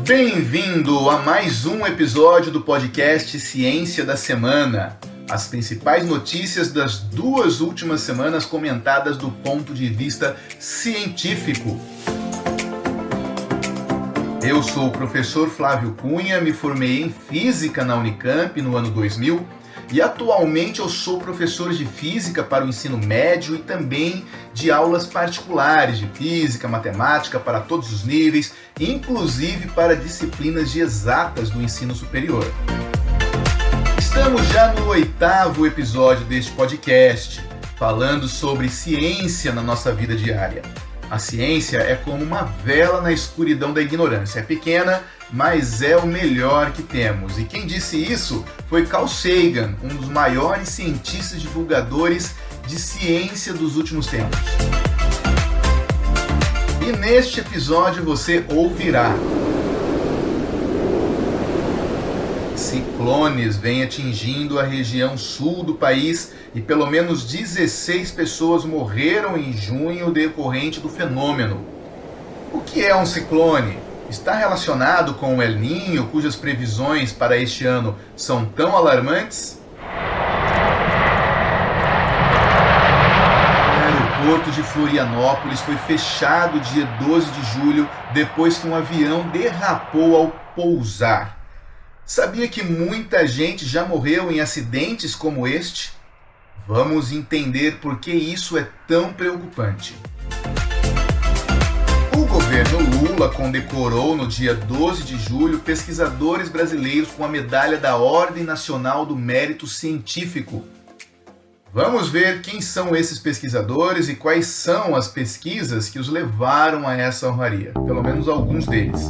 Bem-vindo a mais um episódio do podcast Ciência da Semana. As principais notícias das 2 últimas semanas comentadas do ponto de vista científico. Eu sou o professor Flávio Cunha, me formei em Física na Unicamp no ano 2000 e atualmente eu sou professor de Física para o ensino médio e também de aulas particulares de Física, Matemática para todos os níveis, inclusive para disciplinas de exatas do ensino superior. Estamos já no 8º episódio deste podcast, falando sobre ciência na nossa vida diária. A ciência é como uma vela na escuridão da ignorância. É pequena, mas é o melhor que temos. E quem disse isso foi Carl Sagan, um dos maiores cientistas divulgadores de ciência dos últimos tempos. E neste episódio você ouvirá: ciclones vêm atingindo a região sul do país e pelo menos 16 pessoas morreram em junho decorrente do fenômeno. O que é um ciclone? Está relacionado com o El Niño, cujas previsões para este ano são tão alarmantes? O aeroporto de Florianópolis foi fechado dia 12 de julho depois que um avião derrapou ao pousar. Sabia que muita gente já morreu em acidentes como este? Vamos entender por que isso é tão preocupante. O governo Lula condecorou no dia 12 de julho pesquisadores brasileiros com a medalha da Ordem Nacional do Mérito Científico. Vamos ver quem são esses pesquisadores e quais são as pesquisas que os levaram a essa honraria, pelo menos alguns deles.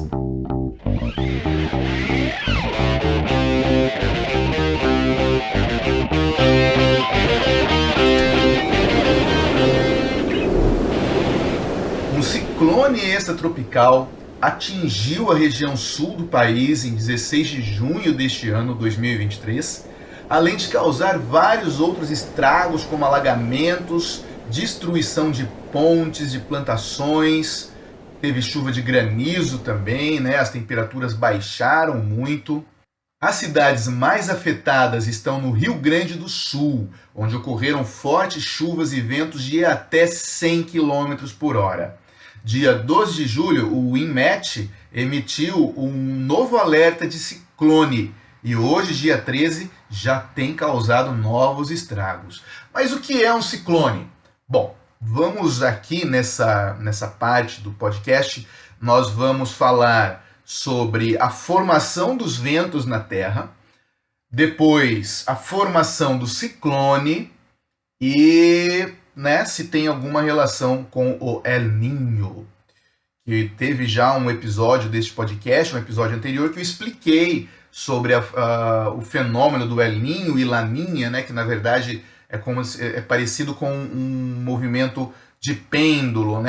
Um ciclone extratropical atingiu a região sul do país em 16 de junho deste ano, 2023, além de causar vários outros estragos como alagamentos, destruição de pontes, de plantações, teve chuva de granizo também, as temperaturas baixaram muito. As cidades mais afetadas estão no Rio Grande do Sul, onde ocorreram fortes chuvas e ventos de até 100 km por hora. Dia 12 de julho, o INMET emitiu um novo alerta de ciclone e hoje, dia 13, já tem causado novos estragos. Mas o que é um ciclone? Bom, vamos aqui nessa parte do podcast, nós vamos falar sobre a formação dos ventos na Terra, depois a formação do ciclone e se tem alguma relação com o El Niño. E teve já um episódio deste podcast, um episódio anterior, que eu expliquei sobre o fenômeno do El Niño e La Niña, que na verdade é parecido com um movimento de pêndulo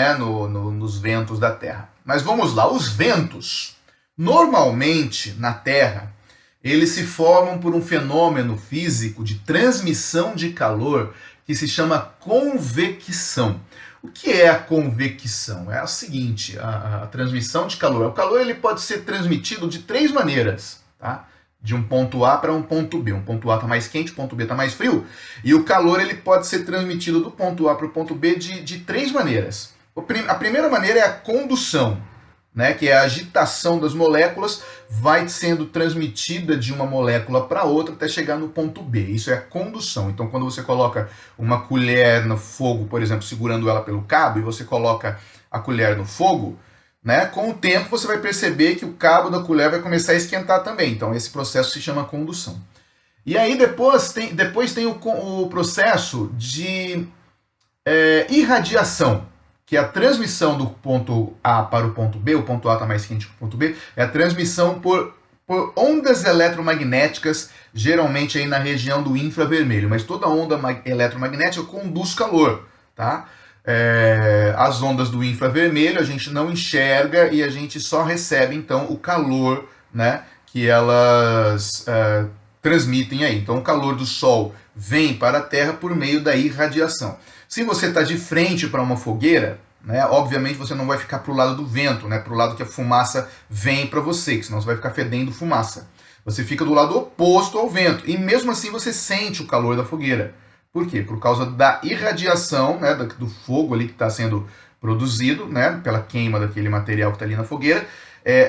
nos ventos da Terra. Mas vamos lá, os ventos. Normalmente, na Terra, eles se formam por um fenômeno físico de transmissão de calor que se chama convecção. O que é a convecção? É o seguinte, a transmissão de calor. O calor ele pode ser transmitido de 3 maneiras, tá? De um ponto A para um ponto B. Um ponto A está mais quente, o ponto B está mais frio. E o calor ele pode ser transmitido do ponto A para o ponto B de 3 maneiras. A primeira maneira é a condução, que é a agitação das moléculas, vai sendo transmitida de uma molécula para outra até chegar no ponto B. Isso é a condução. Então, quando você coloca uma colher no fogo, por exemplo, segurando ela pelo cabo, e você coloca a colher no fogo, com o tempo você vai perceber que o cabo da colher vai começar a esquentar também. Então, esse processo se chama condução. E aí, depois tem o processo de irradiação, que é a transmissão do ponto A para o ponto B, o ponto A está mais quente que o ponto B, é a transmissão por ondas eletromagnéticas, geralmente aí na região do infravermelho, mas toda onda eletromagnética conduz calor, tá? As ondas do infravermelho a gente não enxerga e a gente só recebe então o calor, que elas transmitem aí. Então o calor do Sol vem para a Terra por meio da irradiação. Se você está de frente para uma fogueira, né? Obviamente você não vai ficar para o lado do vento, né? Para o lado que a fumaça vem para você, que senão você vai ficar fedendo fumaça. Você fica do lado oposto ao vento, e mesmo assim você sente o calor da fogueira. Por quê? Por causa da irradiação, né, do fogo ali que está sendo produzido, né, pela queima daquele material que está ali na fogueira.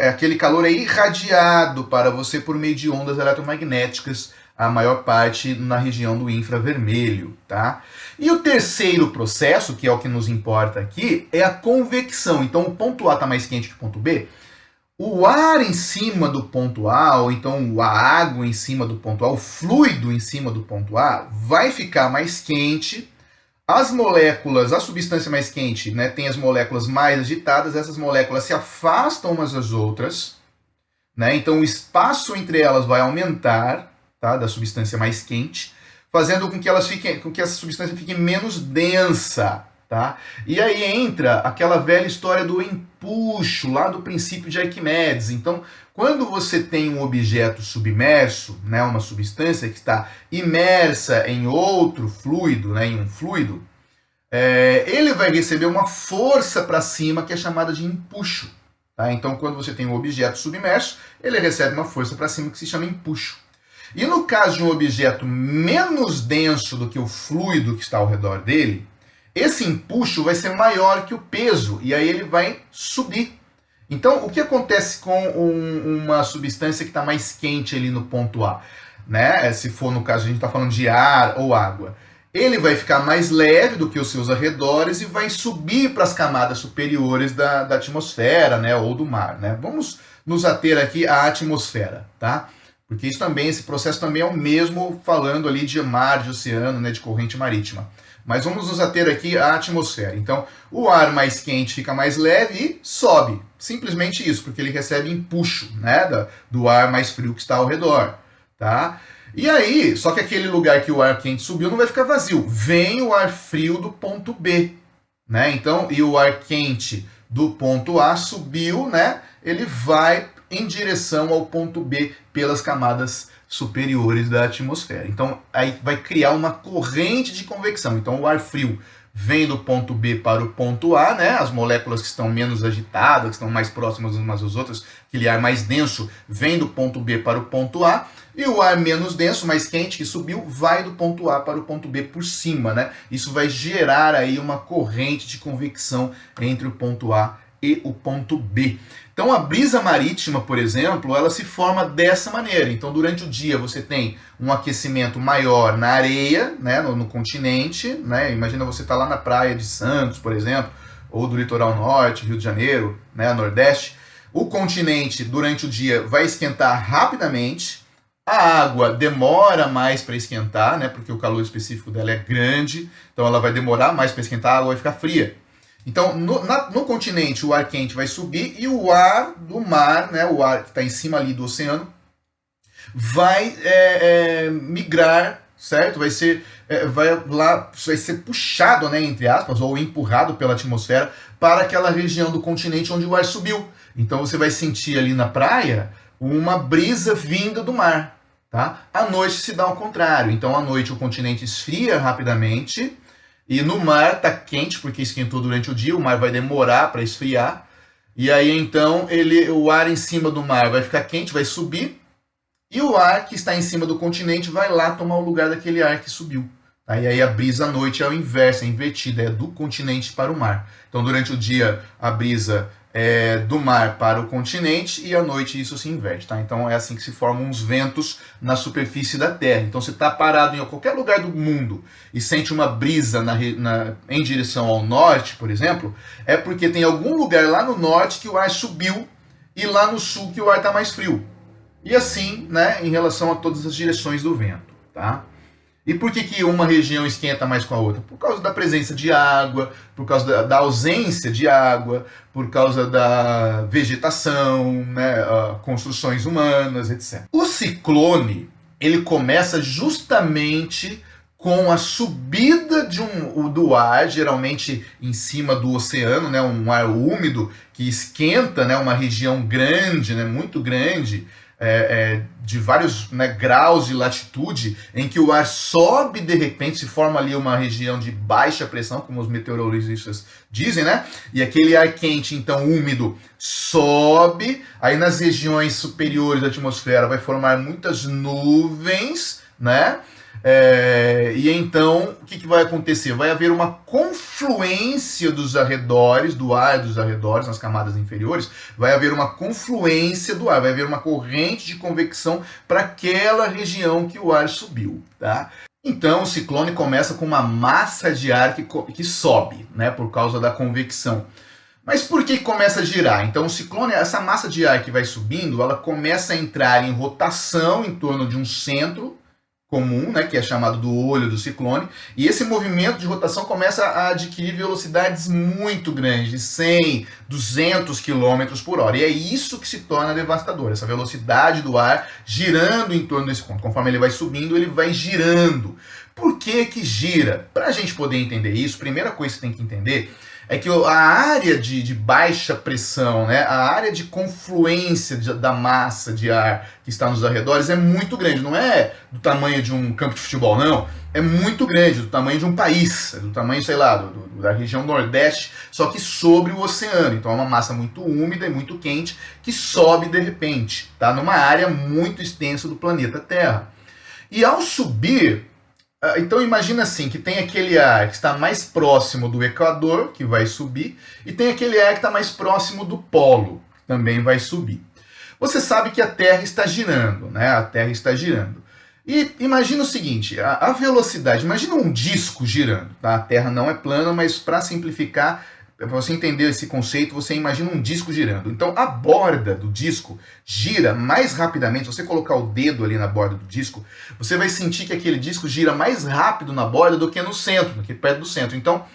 Aquele calor é irradiado para você por meio de ondas eletromagnéticas, a maior parte na região do infravermelho, tá? E o terceiro processo, que é o que nos importa aqui, é a convecção. Então o ponto A está mais quente que o ponto B. O ar em cima do ponto A, ou então a água em cima do ponto A, o fluido em cima do ponto A, vai ficar mais quente. As moléculas, a substância mais quente, né, tem as moléculas mais agitadas, essas moléculas se afastam umas das outras, né, então o espaço entre elas vai aumentar, tá, da substância mais quente, fazendo com que essa substância fique menos densa. Tá? E aí entra aquela velha história do empuxo, lá do princípio de Arquimedes. Então, quando você tem um objeto submerso, né, uma substância que está imersa em outro fluido, né, em um fluido, ele vai receber uma força para cima que é chamada de empuxo. Tá? Então, quando você tem um objeto submerso, ele recebe uma força para cima que se chama empuxo. E no caso de um objeto menos denso do que o fluido que está ao redor dele, esse empuxo vai ser maior que o peso, e aí ele vai subir. Então, o que acontece com uma substância que está mais quente ali no ponto A? Né? Se for, no caso, a gente está falando de ar ou água. Ele vai ficar mais leve do que os seus arredores e vai subir para as camadas superiores da atmosfera, né? Ou do mar. Né? Vamos nos ater aqui à atmosfera, tá? Porque isso também, esse processo também é o mesmo falando ali de mar, de oceano, né? De corrente marítima. Mas vamos nos ater aqui à atmosfera. Então, o ar mais quente fica mais leve e sobe. Simplesmente isso, porque ele recebe empuxo, né, do ar mais frio que está ao redor. Tá? E aí, só que aquele lugar que o ar quente subiu não vai ficar vazio. Vem o ar frio do ponto B. Né? Então, e o ar quente do ponto A subiu, né? Ele vai em direção ao ponto B pelas camadas superiores da atmosfera. Então, aí vai criar uma corrente de convecção. Então, o ar frio vem do ponto B para o ponto A, né? As moléculas que estão menos agitadas, que estão mais próximas umas das outras, aquele ar mais denso, vem do ponto B para o ponto A, e o ar menos denso, mais quente, que subiu, vai do ponto A para o ponto B por cima, né? Isso vai gerar aí uma corrente de convecção entre o ponto A e o ponto B. Então a brisa marítima, por exemplo, ela se forma dessa maneira. Então durante o dia você tem um aquecimento maior na areia, né, no continente, né? Imagina você estar lá na praia de Santos, por exemplo, ou do litoral norte, Rio de Janeiro, né, nordeste. O continente durante o dia vai esquentar rapidamente. A água demora mais para esquentar, né, porque o calor específico dela é grande, então ela vai demorar mais para esquentar, a água vai ficar fria. Então, no continente, o ar quente vai subir e o ar do mar, né, o ar que está em cima ali do oceano, vai migrar, certo? Vai ser puxado, né, entre aspas, ou empurrado pela atmosfera para aquela região do continente onde o ar subiu. Então, você vai sentir ali na praia uma brisa vinda do mar. Tá? À noite se dá ao contrário. Então, à noite o continente esfria rapidamente, e no mar está quente, porque esquentou durante o dia, o mar vai demorar para esfriar. E aí então o ar em cima do mar vai ficar quente, vai subir, e o ar que está em cima do continente vai lá tomar o lugar daquele ar que subiu. Tá? E aí a brisa à noite é o inverso, é invertida, é do continente para o mar. Então durante o dia a brisa é do mar para o continente, e à noite isso se inverte. Tá? Então é assim que se formam os ventos na superfície da Terra. Então você está parado em qualquer lugar do mundo e sente uma brisa em direção ao norte, por exemplo, é porque tem algum lugar lá no norte que o ar subiu e lá no sul que o ar está mais frio. E assim, né, em relação a todas as direções do vento. Tá? E por que uma região esquenta mais com a outra? Por causa da presença de água, por causa da ausência de água, por causa da vegetação, né, construções humanas, etc. O ciclone, ele começa justamente com a subida do ar, geralmente em cima do oceano, né, um ar úmido que esquenta, né, uma região grande, né, muito grande, de vários, né, graus de latitude, em que o ar sobe de repente, se forma ali uma região de baixa pressão, como os meteorologistas dizem, né? E aquele ar quente, então úmido, sobe, aí nas regiões superiores da atmosfera vai formar muitas nuvens, né? E então, o que vai acontecer? Vai haver uma confluência dos arredores, do ar dos arredores, nas camadas inferiores, vai haver uma confluência do ar, vai haver uma corrente de convecção para aquela região que o ar subiu, tá? Então, o ciclone começa com uma massa de ar que sobe, né, por causa da convecção. Mas por que começa a girar? Então, o ciclone, essa massa de ar que vai subindo, ela começa a entrar em rotação em torno de um centro comum, né, que é chamado do olho do ciclone, e esse movimento de rotação começa a adquirir velocidades muito grandes, de 100, 200 km por hora, e é isso que se torna devastador, essa velocidade do ar girando em torno desse ponto. Conforme ele vai subindo, ele vai girando. Por que que gira? Para a gente poder entender isso, a primeira coisa que você tem que entender é que a área de baixa pressão, né, a área de confluência da massa de ar que está nos arredores é muito grande. Não é do tamanho de um campo de futebol, não. É muito grande, do tamanho de um país, do tamanho, sei lá, da região nordeste, só que sobre o oceano. Então é uma massa muito úmida e muito quente que sobe de repente, tá? Numa área muito extensa do planeta Terra. E ao subir, então imagina assim, que tem aquele ar que está mais próximo do Equador, que vai subir, e tem aquele ar que está mais próximo do polo, que também vai subir. Você sabe que a Terra está girando, né? A Terra está girando. E imagina o seguinte, a velocidade, imagina um disco girando, tá? A Terra não é plana, mas para simplificar, para você entender esse conceito, você imagina um disco girando. Então, a borda do disco gira mais rapidamente. Se você colocar o dedo ali na borda do disco, você vai sentir que aquele disco gira mais rápido na borda do que no centro, do que perto do centro. Então,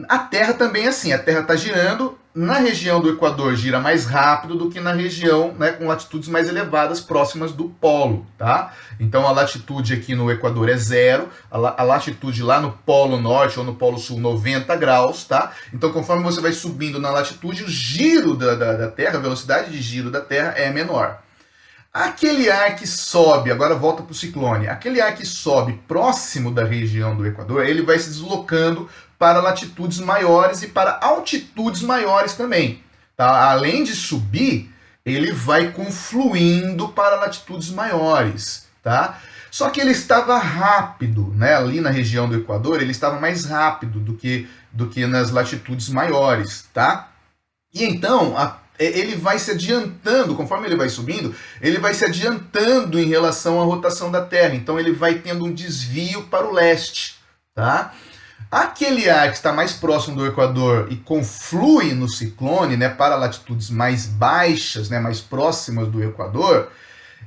a Terra também é assim. A Terra está girando, na região do Equador gira mais rápido do que na região, né, com latitudes mais elevadas, próximas do polo, tá? Então a latitude aqui no Equador é 0, a latitude lá no Polo Norte ou no Polo Sul 90 graus, tá? Então conforme você vai subindo na latitude, o giro da Terra, a velocidade de giro da Terra é menor. Aquele ar que sobe, agora volta para o ciclone, aquele ar que sobe próximo da região do Equador, ele vai se deslocando para latitudes maiores e para altitudes maiores também. Tá? Além de subir, ele vai confluindo para latitudes maiores. Tá? Só que ele estava rápido, né? Ali na região do Equador, ele estava mais rápido do que nas latitudes maiores. Tá? E então, ele vai se adiantando, conforme ele vai subindo, ele vai se adiantando em relação à rotação da Terra. Então ele vai tendo um desvio para o leste. Tá? Aquele ar que está mais próximo do Equador e conflui no ciclone, né, para latitudes mais baixas, né, mais próximas do Equador,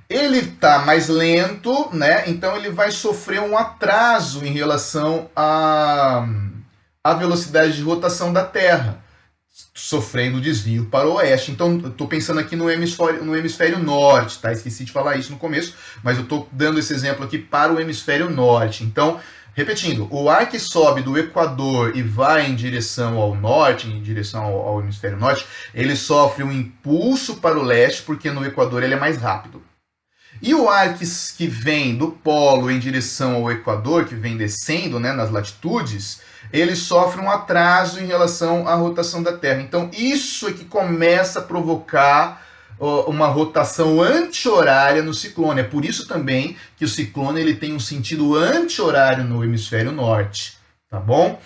ele está mais lento, né, então ele vai sofrer um atraso em relação à velocidade de rotação da Terra, sofrendo desvio para o oeste. Então, eu estou pensando aqui no hemisfério norte, tá? Esqueci de falar isso no começo, mas eu estou dando esse exemplo aqui para o hemisfério norte. Então, repetindo, o ar que sobe do Equador e vai em direção ao norte, em direção ao hemisfério norte, ele sofre um impulso para o leste, porque no Equador ele é mais rápido. E o ar que vem do polo em direção ao Equador, que vem descendo, né, nas latitudes, ele sofre um atraso em relação à rotação da Terra. Então isso é que começa a provocar uma rotação anti-horária no ciclone. É por isso também que o ciclone ele tem um sentido anti-horário no hemisfério norte, tá bom?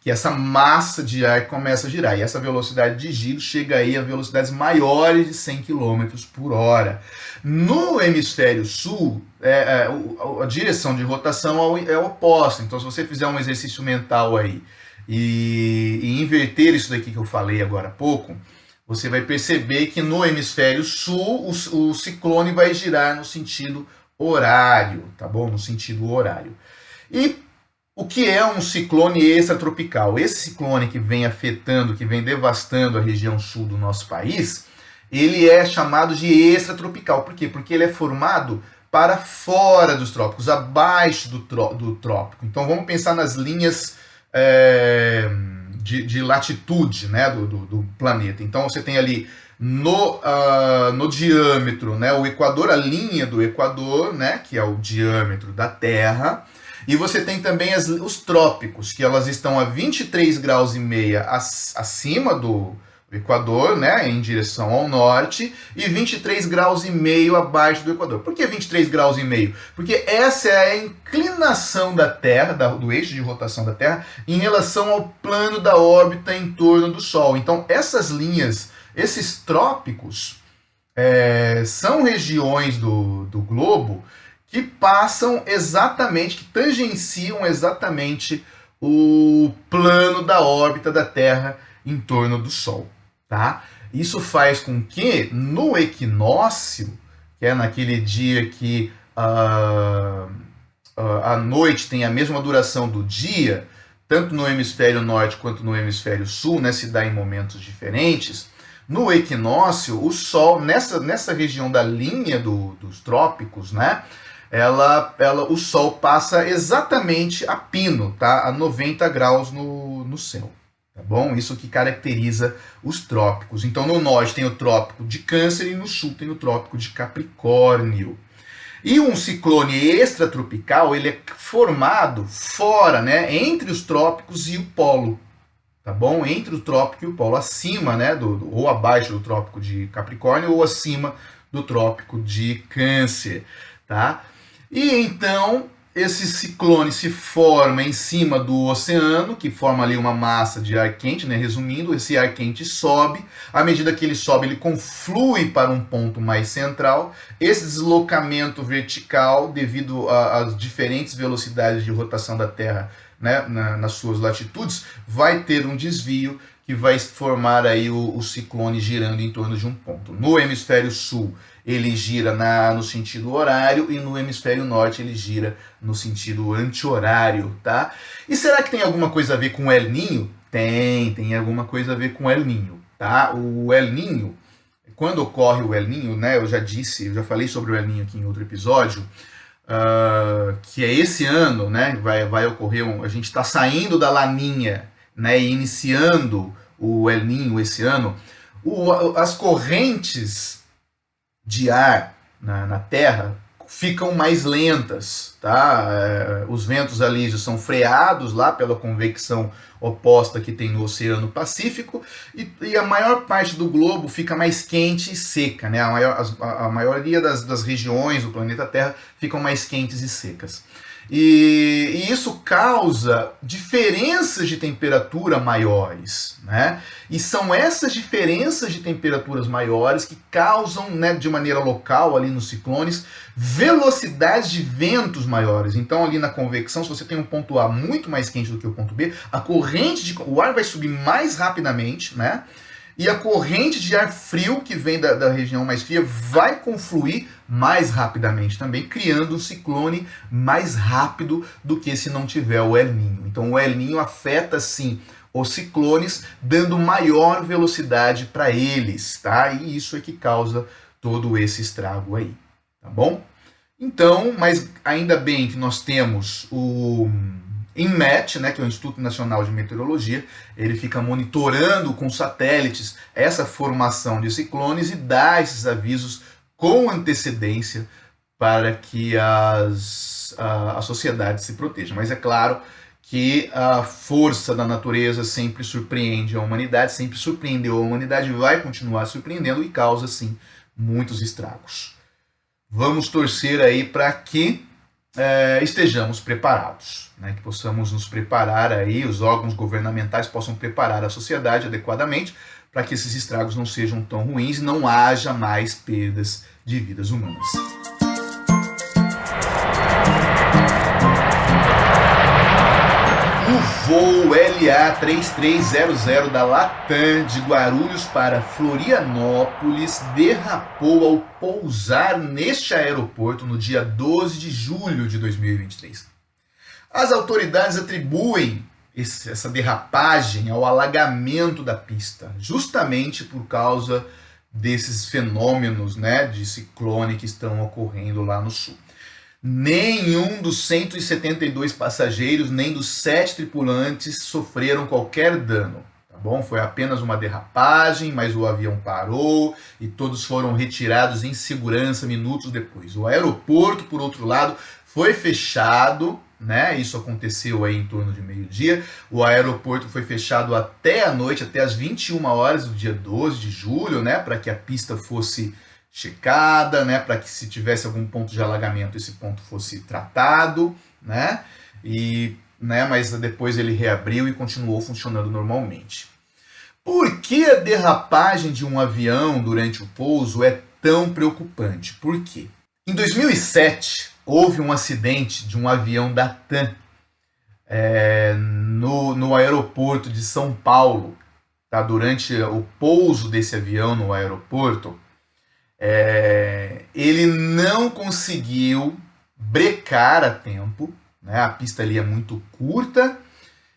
Que essa massa de ar começa a girar. E essa velocidade de giro chega aí a velocidades maiores de 100 km por hora. No hemisfério sul, a direção de rotação é oposta. Então, se você fizer um exercício mental aí e inverter isso daqui que eu falei agora há pouco, você vai perceber que no hemisfério sul o ciclone vai girar no sentido horário, tá bom? No sentido horário. E o que é um ciclone extratropical? Esse ciclone que vem afetando, que vem devastando a região sul do nosso país, ele é chamado de extratropical. Por quê? Porque ele é formado para fora dos trópicos, abaixo do trópico. Então vamos pensar nas linhas de latitude, né, do planeta. Então você tem ali no diâmetro, né, o Equador, a linha do Equador, né, que é o diâmetro da Terra, e você tem também os trópicos, que elas estão a 23 graus e meia acima do Equador, né, em direção ao norte, e 23 graus e meio abaixo do Equador. Por que 23 graus e meio? Porque essa é a inclinação da Terra, do eixo de rotação da Terra, em relação ao plano da órbita em torno do Sol. Então, essas linhas, esses trópicos, são regiões do globo que passam exatamente, que tangenciam exatamente o plano da órbita da Terra em torno do Sol. Tá? Isso faz com que no equinócio, que é naquele dia que a noite tem a mesma duração do dia, tanto no hemisfério norte quanto no hemisfério sul, né, se dá em momentos diferentes. No equinócio, o Sol, nessa região da linha dos trópicos, né, o Sol passa exatamente a pino, tá, a 90 graus no céu. Tá bom? Isso que caracteriza os trópicos. Então, no norte tem o trópico de Câncer e no sul tem o trópico de Capricórnio. E um ciclone extratropical, ele é formado fora, né, entre os trópicos e o polo. Tá bom? Entre o trópico e o polo, acima, né, ou abaixo do trópico de Capricórnio ou acima do trópico de Câncer, tá? E então esse ciclone se forma em cima do oceano, que forma ali uma massa de ar quente, né? Resumindo, esse ar quente sobe, à medida que ele sobe, ele conflui para um ponto mais central. Esse deslocamento vertical, devido às diferentes velocidades de rotação da Terra, né, nas suas latitudes, vai ter um desvio que vai formar aí o ciclone girando em torno de um ponto. No hemisfério sul, ele gira no sentido horário, e no hemisfério norte ele gira no sentido anti-horário, tá? E será que tem alguma coisa a ver com o El Niño? Tem alguma coisa a ver com o El Niño, tá? O El Niño, quando ocorre o El Niño, né, eu já falei sobre o El Niño aqui em outro episódio, que é esse ano, né, vai ocorrer, a gente está saindo da Laninha, né, e iniciando o El Niño esse ano. As correntes de ar na Terra ficam mais lentas, tá? Os ventos ali já são freados lá pela convecção oposta que tem no Oceano Pacífico, e a maior parte do globo fica mais quente e seca, né? A maioria das regiões do planeta Terra ficam mais quentes e secas. E isso causa diferenças de temperatura maiores, né? E são essas diferenças de temperaturas maiores que causam, né, de maneira local ali nos ciclones, velocidades de ventos maiores. Então ali na convecção, se você tem um ponto A muito mais quente do que o ponto B, o ar vai subir mais rapidamente, né? E a corrente de ar frio que vem da região mais fria vai confluir mais rapidamente também, criando um ciclone mais rápido do que se não tiver o El Niño. Então o El Niño afeta sim os ciclones, dando maior velocidade para eles, tá? E isso é que causa todo esse estrago aí, tá bom? Então, mas ainda bem que nós temos o INMET, né, que é o Instituto Nacional de Meteorologia. Ele fica monitorando com satélites essa formação de ciclones e dá esses avisos com antecedência para que a sociedade se proteja. Mas é claro que a força da natureza sempre surpreende a humanidade, sempre surpreendeu a humanidade, vai continuar surpreendendo e causa, sim, muitos estragos. Vamos torcer aí para que estejamos preparados, né? Que possamos nos preparar aí, os órgãos governamentais possam preparar a sociedade adequadamente para que esses estragos não sejam tão ruins e não haja mais perdas de vidas humanas. O voo LA3300 da Latam de Guarulhos para Florianópolis derrapou ao pousar neste aeroporto no dia 12 de julho de 2023. As autoridades atribuem essa derrapagem ao alagamento da pista, justamente por causa desses fenômenos, né, de ciclone que estão ocorrendo lá no sul. Nenhum dos 172 passageiros, nem dos 7 tripulantes sofreram qualquer dano, tá bom? Foi apenas uma derrapagem, mas o avião parou e todos foram retirados em segurança minutos depois. O aeroporto, por outro lado, foi fechado, né? Isso aconteceu aí em torno de meio-dia. O aeroporto foi fechado até a noite, até as 21 horas do dia 12 de julho, né? Para que a pista fosse checada, né? Para que se tivesse algum ponto de alagamento, esse ponto fosse tratado, né? Mas depois ele reabriu e continuou funcionando normalmente. Por que a derrapagem de um avião durante o pouso é tão preocupante? Por quê? Em 2007, houve um acidente de um avião da TAM no aeroporto de São Paulo. Tá? Durante o pouso desse avião no aeroporto, ele não conseguiu brecar a tempo, né? A pista ali é muito curta,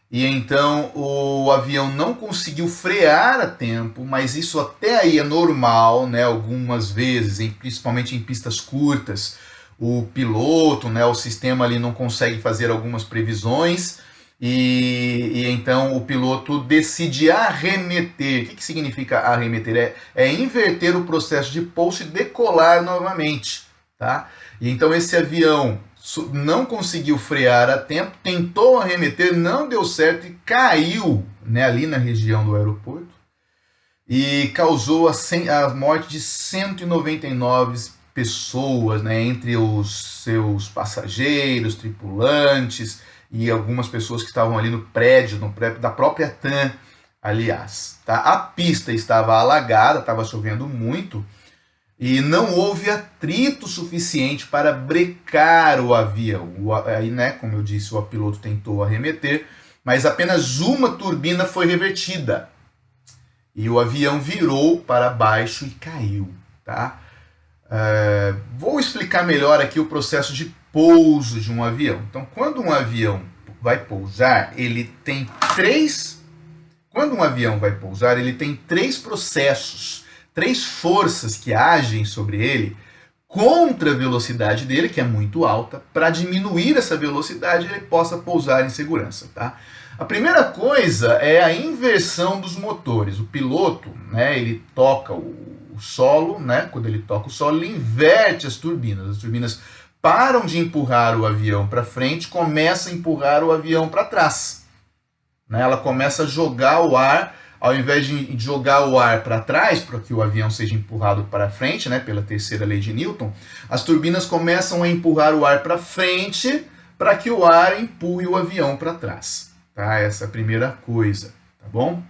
e então o avião não conseguiu frear a tempo, mas isso até aí é normal, né? Algumas vezes, principalmente em pistas curtas, o piloto, né, o sistema ali não consegue fazer algumas previsões, e então o piloto decide arremeter. O que significa arremeter? É inverter o processo de pouso e decolar novamente, tá? E então esse avião não conseguiu frear a tempo, tentou arremeter, não deu certo e caiu, né, ali na região do aeroporto e causou a morte de 199 pessoas, né, entre os seus passageiros, tripulantes e algumas pessoas que estavam ali no prédio da própria TAM, aliás. Tá? A pista estava alagada, estava chovendo muito, e não houve atrito suficiente para brecar o avião. Aí, né, como eu disse, o piloto tentou arremeter, mas apenas uma turbina foi revertida. E o avião virou para baixo e caiu. Tá? Vou explicar melhor aqui o processo de pouso de um avião. Então, quando um avião vai pousar, ele tem três processos, três forças que agem sobre ele contra a velocidade dele, que é muito alta, para diminuir essa velocidade e ele possa pousar em segurança. Tá? A primeira coisa é a inversão dos motores. O piloto, né, ele toca o solo, né? Quando ele toca o solo, ele inverte as turbinas. As turbinas param de empurrar o avião para frente, começa a empurrar o avião para trás. Né? Ela começa a jogar o ar, ao invés de jogar o ar para trás, para que o avião seja empurrado para frente, né, pela terceira lei de Newton, as turbinas começam a empurrar o ar para frente para que o ar empurre o avião para trás. Tá? Essa é a primeira coisa, tá bom?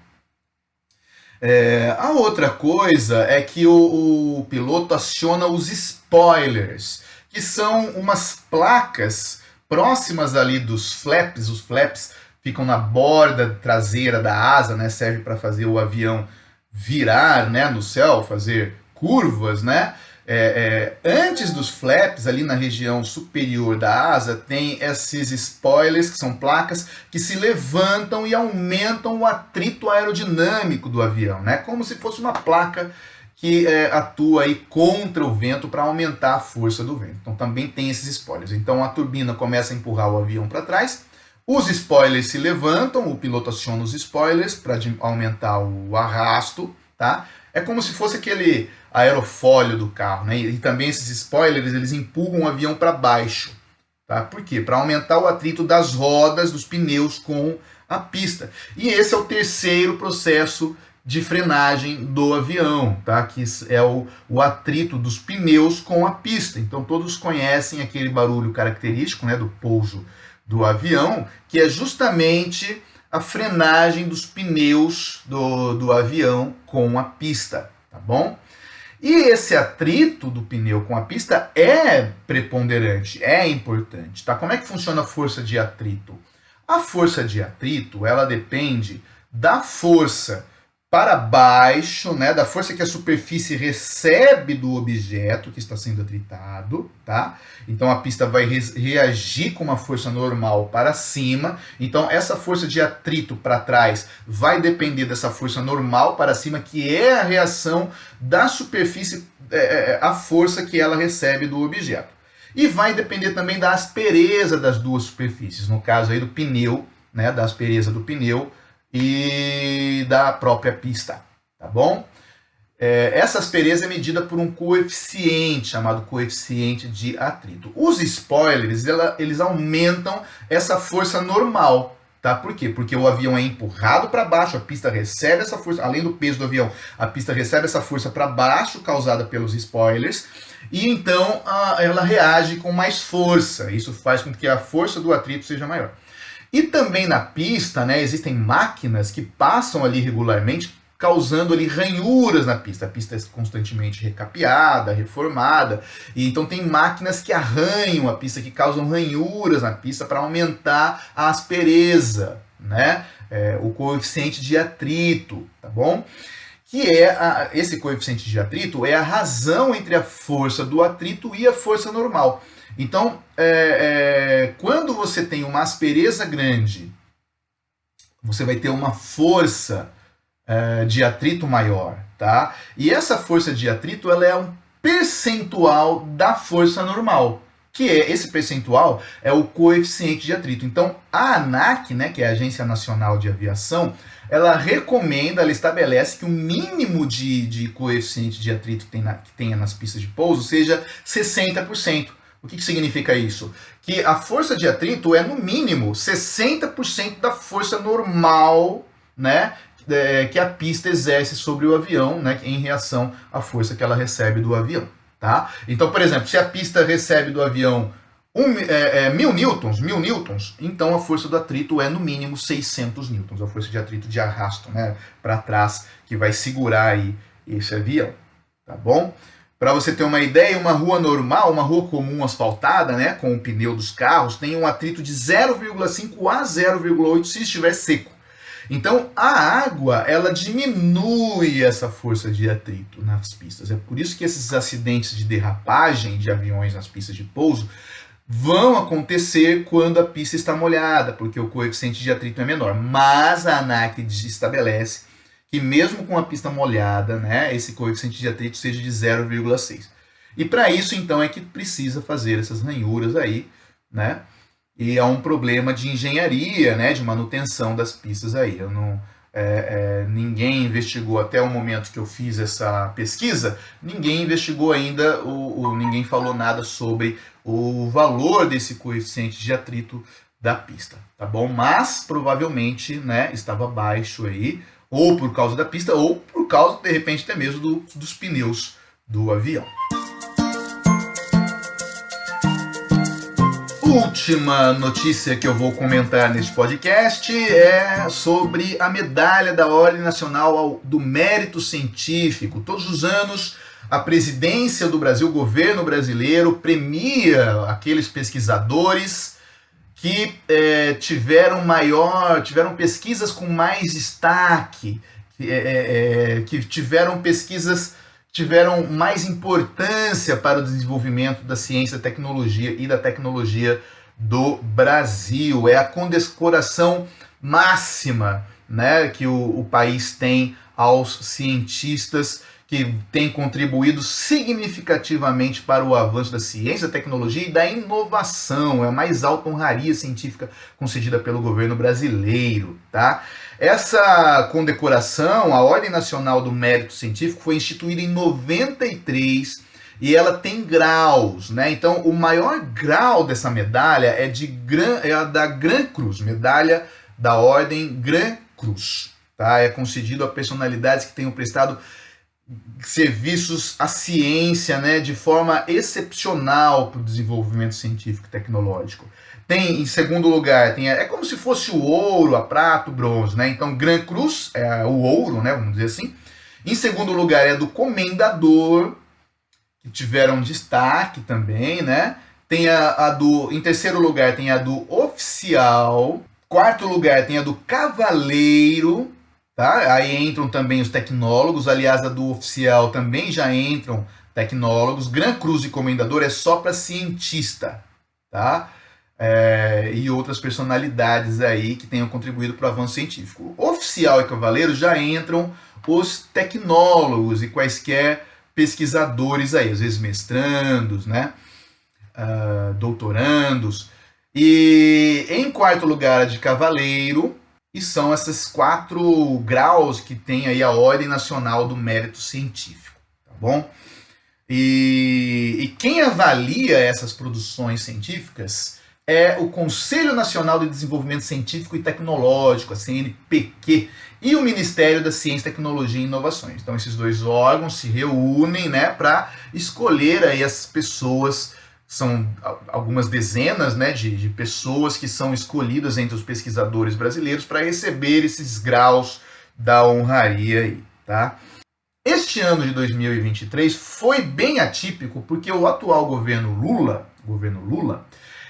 A outra coisa é que o piloto aciona os spoilers, que são umas placas próximas ali dos flaps. Os flaps ficam na borda traseira da asa, né? Serve para fazer o avião virar, né, no céu, fazer curvas, né? Antes dos flaps, ali na região superior da asa, tem esses spoilers, que são placas que se levantam e aumentam o atrito aerodinâmico do avião, né? Como se fosse uma placa que atua aí contra o vento para aumentar a força do vento. Então também tem esses spoilers. Então a turbina começa a empurrar o avião para trás, os spoilers se levantam, o piloto aciona os spoilers para aumentar o arrasto, tá? É como se fosse aquele aerofólio do carro, né? E também esses spoilers, eles empurram o avião para baixo, tá? Por quê? Para aumentar o atrito das rodas, dos pneus com a pista. E esse é o terceiro processo de frenagem do avião, tá? Que é o atrito dos pneus com a pista. Então todos conhecem aquele barulho característico, né, do pouso do avião, que é justamente a frenagem dos pneus do avião com a pista, tá bom? E esse atrito do pneu com a pista é preponderante, é importante, tá? Como é que funciona a força de atrito? A força de atrito, ela depende da força para baixo, né, da força que a superfície recebe do objeto que está sendo atritado, tá? Então a pista vai reagir com uma força normal para cima. Então essa força de atrito para trás vai depender dessa força normal para cima, que é a reação da superfície, a força que ela recebe do objeto. E vai depender também da aspereza das duas superfícies, no caso aí do pneu, né, da aspereza do pneu e da própria pista, tá bom? Essa aspereza é medida por um coeficiente chamado coeficiente de atrito. Os spoilers, eles aumentam essa força normal, tá? Por quê? Porque o avião é empurrado para baixo, a pista recebe essa força, além do peso do avião, a pista recebe essa força para baixo causada pelos spoilers, e então ela reage com mais força. Isso faz com que a força do atrito seja maior. E também na pista, né, existem máquinas que passam ali regularmente, causando ali ranhuras na pista. A pista é constantemente recapeada, reformada, e então tem máquinas que arranham a pista, que causam ranhuras na pista para aumentar a aspereza, né? O coeficiente de atrito, tá bom? Esse coeficiente de atrito é a razão entre a força do atrito e a força normal. Então, quando você tem uma aspereza grande, você vai ter uma força de atrito maior, tá? E essa força de atrito, ela é um percentual da força normal, que esse percentual é o coeficiente de atrito. Então, a ANAC, né, que é a Agência Nacional de Aviação, ela recomenda, ela estabelece que o mínimo de coeficiente de atrito que tenha nas pistas de pouso seja 60%. O que significa isso? Que a força de atrito é, no mínimo, 60% da força normal, né, que a pista exerce sobre o avião, né, em reação à força que ela recebe do avião. Tá? Então, por exemplo, se a pista recebe do avião 1000 newtons, então a força do atrito é no mínimo 600 newtons, a força de atrito de arrasto, né, para trás, que vai segurar aí esse avião. Tá bom? Para você ter uma ideia, uma rua normal, uma rua comum asfaltada, né, com o pneu dos carros, tem um atrito de 0,5 a 0,8 se estiver seco. Então, a água, ela diminui essa força de atrito nas pistas. É por isso que esses acidentes de derrapagem de aviões nas pistas de pouso vão acontecer quando a pista está molhada, porque o coeficiente de atrito é menor. Mas a ANAC estabelece que mesmo com a pista molhada, né, esse coeficiente de atrito seja de 0,6. E para isso, então, é que precisa fazer essas ranhuras aí, né? E é um problema de engenharia, né, de manutenção das pistas aí. Ninguém investigou até o momento que eu fiz essa pesquisa, ninguém investigou ainda, ninguém falou nada sobre o valor desse coeficiente de atrito da pista, tá bom? Mas provavelmente, né, estava baixo aí, ou por causa da pista, ou por causa, de repente, até mesmo dos pneus do avião. Última notícia que eu vou comentar neste podcast é sobre a medalha da Ordem Nacional do Mérito Científico. Todos os anos, a presidência do Brasil, o governo brasileiro, premia aqueles pesquisadores que tiveram pesquisas com mais destaque, que tiveram mais importância para o desenvolvimento da ciência, tecnologia e da tecnologia do Brasil. É a condecoração máxima, né, que o país tem aos cientistas que têm contribuído significativamente para o avanço da ciência, tecnologia e da inovação. É a mais alta honraria científica concedida pelo governo brasileiro, tá? Essa condecoração, a Ordem Nacional do Mérito Científico, foi instituída em 93 e ela tem graus, né? Então, o maior grau dessa medalha é a da Gran Cruz, medalha da Ordem Gran Cruz, tá? É concedido a personalidades que tenham prestado serviços à ciência, né, de forma excepcional para o desenvolvimento científico e tecnológico. Tem, em segundo lugar, é como se fosse o ouro, a prata, o bronze, né? Então, Gran Cruz é o ouro, né, vamos dizer assim. Em segundo lugar é do Comendador, que tiveram destaque também, né? Tem em terceiro lugar tem a do Oficial. Quarto lugar tem a do Cavaleiro, tá? Aí entram também os tecnólogos, aliás, a do Oficial também já entram tecnólogos. Gran Cruz e Comendador é só para cientista, tá? E outras personalidades aí que tenham contribuído para o avanço científico. Oficial e Cavaleiro já entram os tecnólogos e quaisquer pesquisadores aí, às vezes mestrandos, né? Doutorandos. E em quarto lugar a de Cavaleiro, E são esses 4 graus que tem aí a Ordem Nacional do Mérito Científico, tá bom? E quem avalia essas produções científicas é o Conselho Nacional de Desenvolvimento Científico e Tecnológico, a CNPq, e o Ministério da Ciência, Tecnologia e Inovações. Então esses 2 órgãos se reúnem, né, para escolher aí as pessoas. São algumas dezenas, né, de pessoas que são escolhidas entre os pesquisadores brasileiros para receber esses graus da honraria aí, tá? Este ano de 2023 foi bem atípico porque o atual governo Lula,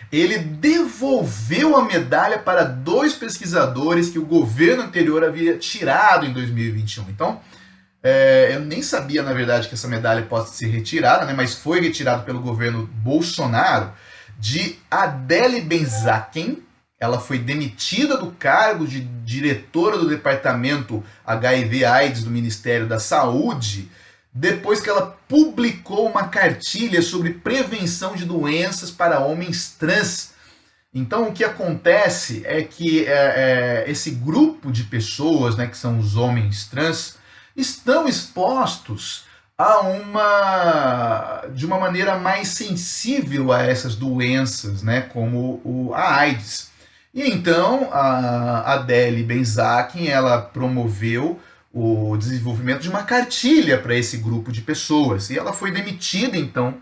ele devolveu a medalha para 2 pesquisadores que o governo anterior havia tirado em 2021. Então, eu nem sabia, na verdade, que essa medalha pode ser retirada, né, mas foi retirada pelo governo Bolsonaro, de Adele Benzaquem. Ela foi demitida do cargo de diretora do departamento HIV/AIDS do Ministério da Saúde, depois que ela publicou uma cartilha sobre prevenção de doenças para homens trans. Então, o que acontece é que esse grupo de pessoas, né, que são os homens trans, estão expostos de uma maneira mais sensível a essas doenças, né, como a AIDS. E então a Adele Benzaquem, ela promoveu o desenvolvimento de uma cartilha para esse grupo de pessoas. E ela foi demitida, então,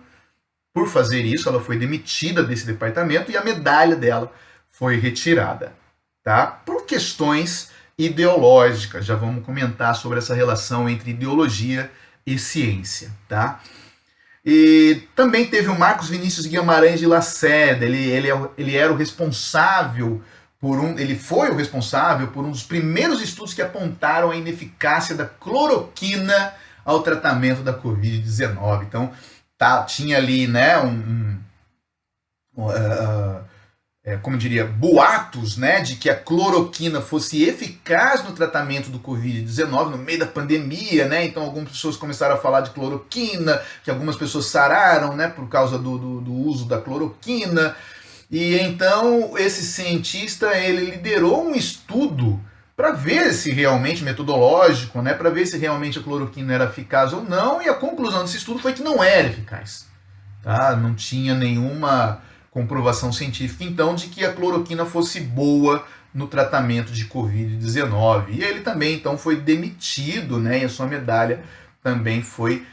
por fazer isso, ela foi demitida desse departamento e a medalha dela foi retirada, tá? Por questões ideológicas. Já vamos comentar sobre essa relação entre ideologia e ciência, tá? E também teve o Marcos Vinícius Guimarães de Lacerda. Ele era o responsável ele foi o responsável por um dos primeiros estudos que apontaram a ineficácia da cloroquina ao tratamento da Covid-19. Então, tinha ali, né, como eu diria, boatos, né, de que a cloroquina fosse eficaz no tratamento do Covid-19 no meio da pandemia, né? Então algumas pessoas começaram a falar de cloroquina, que algumas pessoas sararam, né, por causa do uso da cloroquina. E então esse cientista, ele liderou um estudo para ver se realmente, metodológico, né, para ver se realmente a cloroquina era eficaz ou não, e a conclusão desse estudo foi que não era eficaz, tá? Não tinha nenhuma comprovação científica, então, de que a cloroquina fosse boa no tratamento de Covid-19. E ele também, então, foi demitido, né, e a sua medalha também foi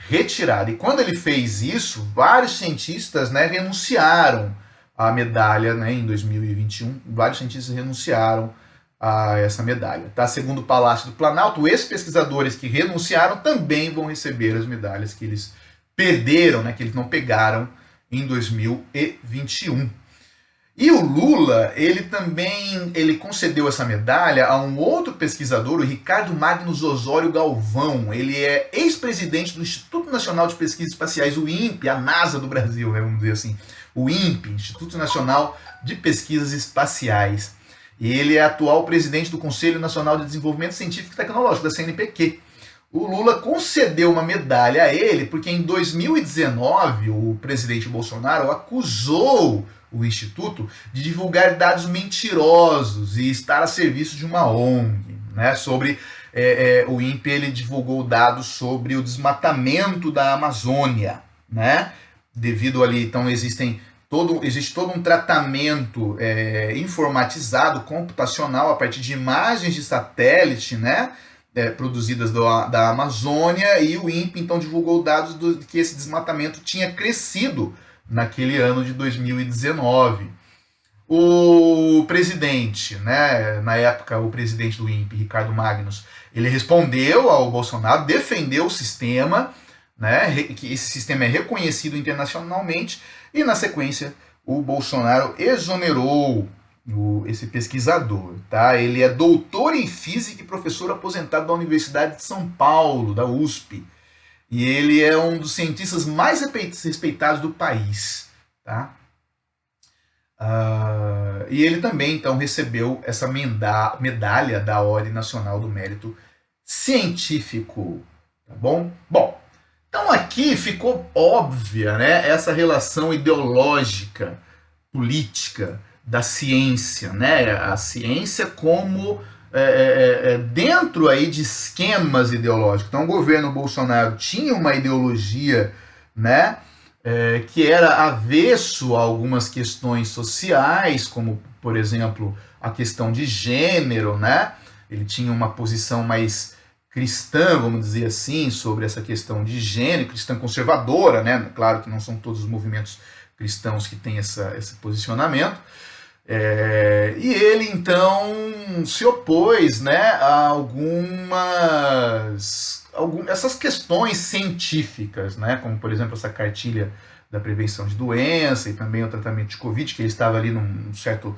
retirada. E quando ele fez isso, vários cientistas, né, renunciaram à medalha, né, em 2021. Vários cientistas renunciaram a essa medalha, tá? Segundo o Palácio do Planalto, esses pesquisadores que renunciaram também vão receber as medalhas que eles perderam, né, que eles não pegaram em 2021. E o Lula, ele concedeu essa medalha a um outro pesquisador, o Ricardo Magnus Osório Galvão. Ele é ex-presidente do Instituto Nacional de Pesquisas Espaciais, o INPE, a NASA do Brasil, né, vamos dizer assim. O INPE, Instituto Nacional de Pesquisas Espaciais. E ele é atual presidente do Conselho Nacional de Desenvolvimento Científico e Tecnológico, da CNPq. O Lula concedeu uma medalha a ele porque em 2019 o presidente Bolsonaro acusou o Instituto de divulgar dados mentirosos e estar a serviço de uma ONG, né? O INPE, ele divulgou dados sobre o desmatamento da Amazônia, né? Devido ali, então existe todo um tratamento informatizado, computacional, a partir de imagens de satélite, né? Produzidas da Amazônia, e o INPE então divulgou dados de que esse desmatamento tinha crescido naquele ano de 2019. O presidente, né, na época o presidente do INPE, Ricardo Magnus, ele respondeu ao Bolsonaro, defendeu o sistema, né, que esse sistema é reconhecido internacionalmente, e na sequência o Bolsonaro exonerou esse pesquisador, tá? Ele é doutor em física e professor aposentado da Universidade de São Paulo, da USP. E ele é um dos cientistas mais respeitados do país, tá? E ele também, então, recebeu essa medalha da Ordem Nacional do Mérito Científico, tá bom? Bom, então aqui ficou óbvia, né, essa relação ideológica, política, da ciência, né? A ciência como dentro aí de esquemas ideológicos. Então, o governo Bolsonaro tinha uma ideologia, né, que era avesso a algumas questões sociais, como, por exemplo, a questão de gênero, né? Ele tinha uma posição mais cristã, vamos dizer assim, sobre essa questão de gênero, cristã conservadora, né? Claro que não são todos os movimentos cristãos que têm esse posicionamento. E ele então se opôs, né, a essas questões científicas, né, como por exemplo essa cartilha da prevenção de doença e também o tratamento de Covid, que ele estava ali num certo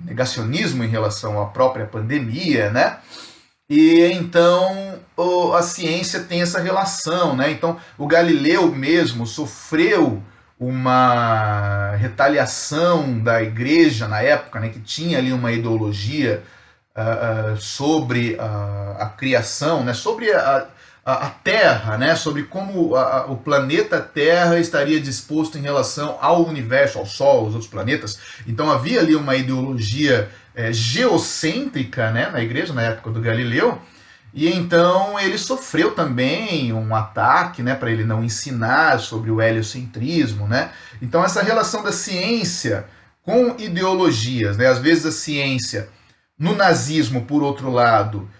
negacionismo em relação à própria pandemia, né? E então a ciência tem essa relação, né? Então o Galileu mesmo sofreu uma retaliação da igreja na época, né, que tinha ali uma ideologia sobre a criação, né, sobre a Terra, né, sobre como o planeta Terra estaria disposto em relação ao universo, ao Sol, aos outros planetas. Então havia ali uma ideologia geocêntrica, né, na igreja, na época do Galileu, e então ele sofreu também um ataque, né, para ele não ensinar sobre o heliocentrismo, né? Então essa relação da ciência com ideologias, né? Às vezes a ciência, no nazismo, por outro lado,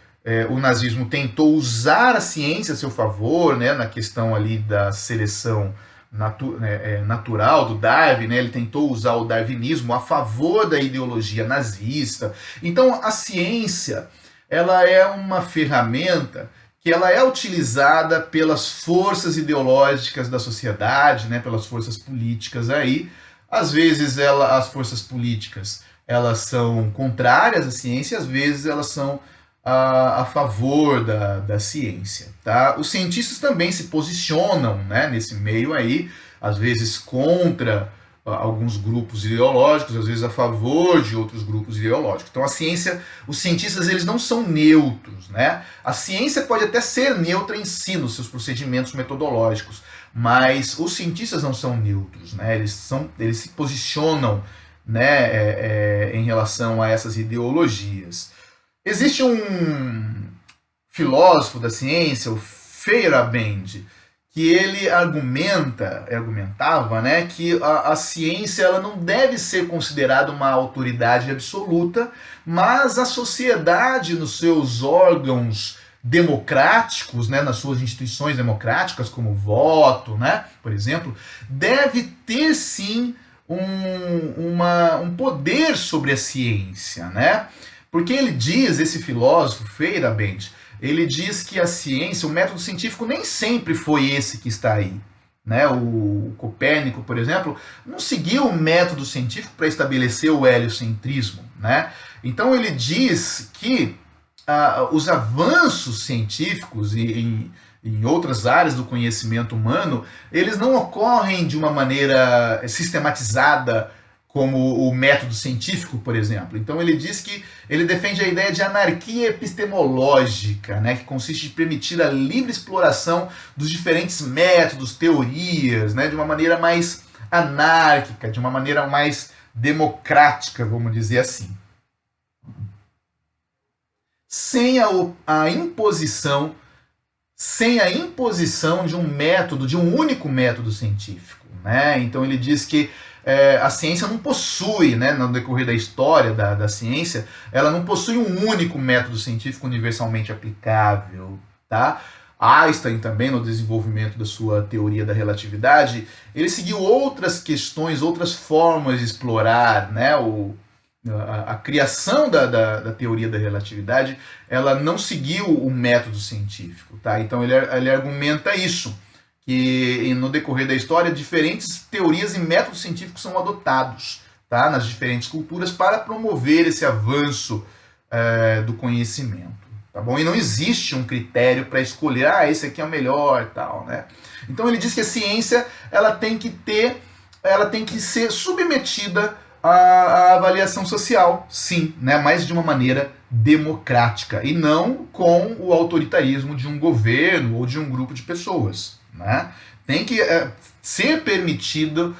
o nazismo tentou usar a ciência a seu favor, né, na questão ali da seleção natural do Darwin, né? Ele tentou usar o darwinismo a favor da ideologia nazista. Então a ciência, ela é uma ferramenta que ela é utilizada pelas forças ideológicas da sociedade, né, pelas forças políticas aí. Às vezes as forças políticas elas são contrárias à ciência, às vezes elas são a favor da ciência. Tá? Os cientistas também se posicionam, né, nesse meio aí, às vezes contra alguns grupos ideológicos, às vezes a favor de outros grupos ideológicos. Então a ciência, os cientistas, eles não são neutros, né? A ciência pode até ser neutra em si, nos seus procedimentos metodológicos, mas os cientistas não são neutros, né? Eles se posicionam, né, em relação a essas ideologias. Existe um filósofo da ciência, o Feyerabend, que ele argumentava, né, que a ciência ela não deve ser considerada uma autoridade absoluta, mas a sociedade nos seus órgãos democráticos, né, nas suas instituições democráticas, como o voto, né, por exemplo, deve ter sim um poder sobre a ciência, né? Porque ele diz, esse filósofo Feyerabend, ele diz que a ciência, o método científico nem sempre foi esse que está aí. Né? O Copérnico, por exemplo, não seguiu o método científico para estabelecer o heliocentrismo. Né? Então ele diz que os avanços científicos em outras áreas do conhecimento humano, eles não ocorrem de uma maneira sistematizada, como o método científico, por exemplo. Então ele diz que ele defende a ideia de anarquia epistemológica, né, que consiste em permitir a livre exploração dos diferentes métodos, teorias, né, de uma maneira mais anárquica, de uma maneira mais democrática, vamos dizer assim. Sem a imposição de um método, de um único método científico. Né? Então ele diz que a ciência não possui, né, no decorrer da história da ciência, ela não possui um único método científico universalmente aplicável. Tá? Einstein também, no desenvolvimento da sua teoria da relatividade, ele seguiu outras questões, outras formas de explorar, né, a criação da teoria da relatividade, ela não seguiu o método científico. Tá? Então ele argumenta isso, que no decorrer da história diferentes teorias e métodos científicos são adotados, tá, nas diferentes culturas para promover esse avanço do conhecimento. Tá bom? E não existe um critério para escolher, esse aqui é o melhor, tal, né? Então ele diz que a ciência ela tem que ser submetida à avaliação social, sim, né? Mas de uma maneira democrática e não com o autoritarismo de um governo ou de um grupo de pessoas. Né? Tem que ser permitido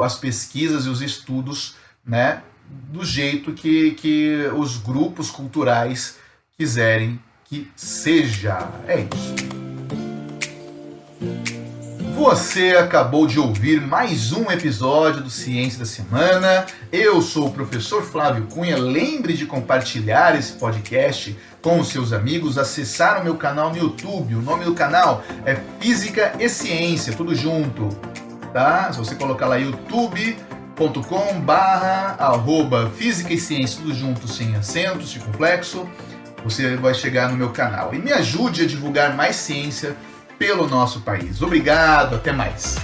as pesquisas e os estudos, né, do jeito que os grupos culturais quiserem que seja. É isso. Você acabou de ouvir mais um episódio do Ciência da Semana. Eu sou o professor Flávio Cunha. Lembre de compartilhar esse podcast com os seus amigos, acessar o meu canal no YouTube. O nome do canal é Física e Ciência, tudo junto, tá? Se você colocar lá youtube.com/Física e Ciência, tudo junto, sem acento, circunflexo, você vai chegar no meu canal. E me ajude a divulgar mais ciência pelo nosso país. Obrigado, até mais.